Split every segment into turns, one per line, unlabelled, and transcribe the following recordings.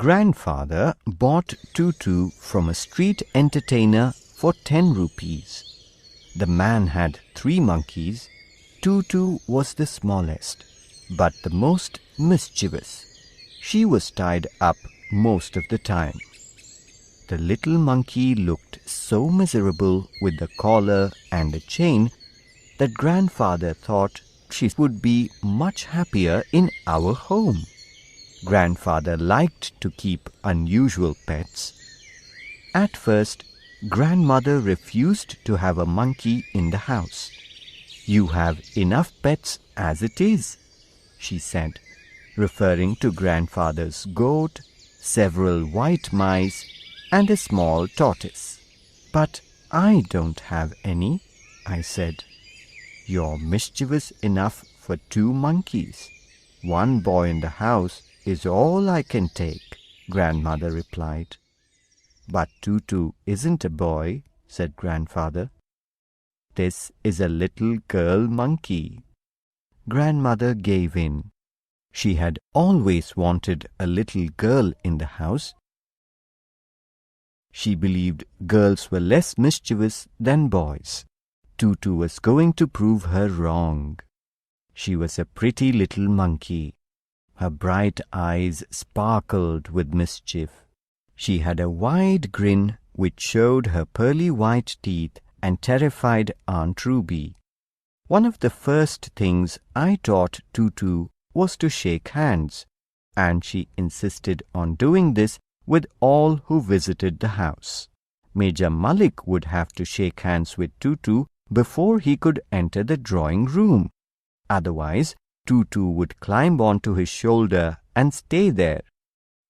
Grandfather bought Tutu from a street entertainer for 10 rupees. The man had 3 monkeys. Tutu was the smallest, but the most mischievous. She was tied up most of the time. The little monkey looked so miserable with the collar and the chain that Grandfather thought she would be much happier in our home. Grandfather liked to keep unusual pets. At first, Grandmother refused to have a monkey in the house. "You have enough pets as it is," she said, referring to Grandfather's goat, several white mice, and a small tortoise. "But I don't have any," I said. "You're mischievous enough for 2 monkeys. 1 boy in the house is all I can take," Grandmother replied. "But Tutu isn't a boy," said Grandfather. "This is a little girl monkey." Grandmother gave in. She had always wanted a little girl in the house. She believed girls were less mischievous than boys. Tutu was going to prove her wrong. She was a pretty little monkey. Her bright eyes sparkled with mischief. She had a wide grin which showed her pearly white teeth and terrified Aunt Ruby. One of the first things I taught Tutu was to shake hands, and she insisted on doing this with all who visited the house. Major Malik would have to shake hands with Tutu before he could enter the drawing room. Otherwise, Tutu would climb onto his shoulder and stay there,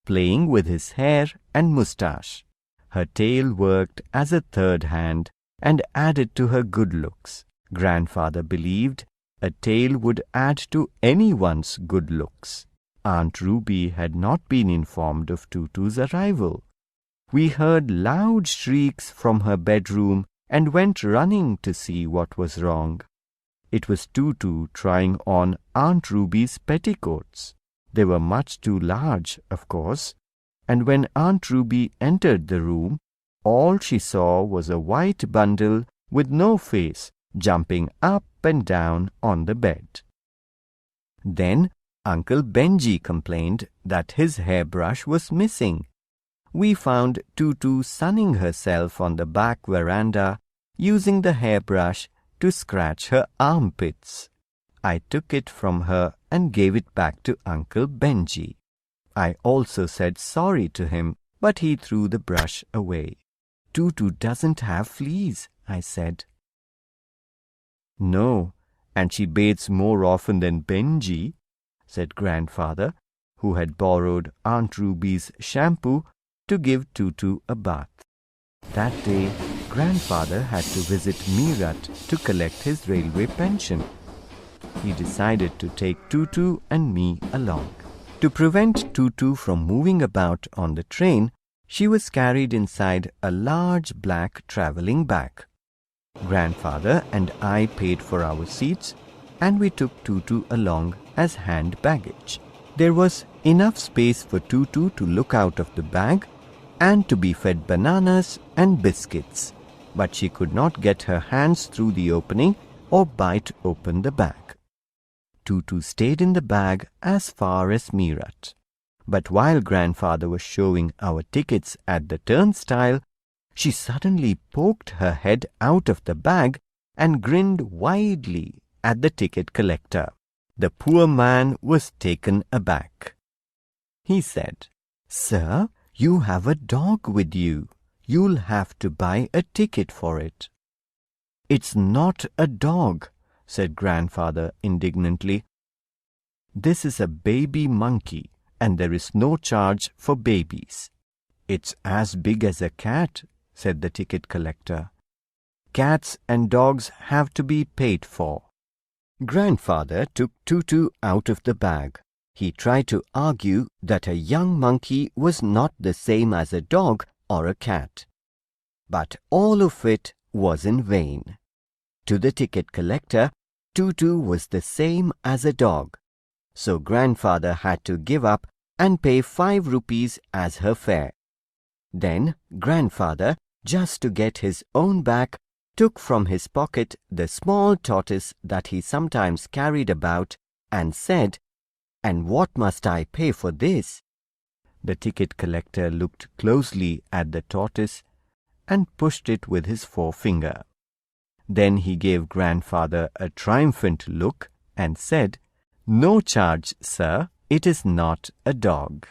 playing with his hair and moustache. Her tail worked as a third hand and added to her good looks. Grandfather believed a tail would add to anyone's good looks. Aunt Ruby had not been informed of Tutu's arrival. We heard loud shrieks from her bedroom and went running to see what was wrong. It was Tutu trying on Aunt Ruby's petticoats. They were much too large, of course, and when Aunt Ruby entered the room, all she saw was a white bundle with no face jumping up and down on the bed. Then Uncle Benji complained that his hairbrush was missing. We found Tutu sunning herself on the back veranda using the hairbrush to scratch her armpits. I took it from her and gave it back to Uncle Benji. I also said sorry to him, but he threw the brush away. "Tutu doesn't have fleas," I said. "No, and she bathes more often than Benji," said Grandfather, who had borrowed Aunt Ruby's shampoo to give Tutu a bath. That day, Grandfather had to visit Meerut to collect his railway pension. He decided to take Tutu and me along. To prevent Tutu from moving about on the train, she was carried inside a large black traveling bag. Grandfather and I paid for our seats, and we took Tutu along as hand baggage. There was enough space for Tutu to look out of the bag and to be fed bananas and biscuits, but she could not get her hands through the opening or bite open the bag. Tutu stayed in the bag as far as Meerut. But while Grandfather was showing our tickets at the turnstile, she suddenly poked her head out of the bag and grinned widely at the ticket collector. The poor man was taken aback. He said, "Sir, you have a dog with you. You'll have to buy a ticket for it." "It's not a dog," said Grandfather indignantly. "This is a baby monkey, and there is no charge for babies." "It's as big as a cat," said the ticket collector. "Cats and dogs have to be paid for." Grandfather took Tutu out of the bag. He tried to argue that a young monkey was not the same as a dog or a cat. But all of it was in vain. To the ticket collector, Tutu was the same as a dog. So Grandfather had to give up and pay 5 rupees as her fare. Then grandfather, just to get his own back, took from his pocket the small tortoise that he sometimes carried about and said, "And what must I pay for this?" The ticket collector looked closely at the tortoise and pushed it with his forefinger. Then he gave grandfather a triumphant look and said, "No charge, sir. It is not a dog."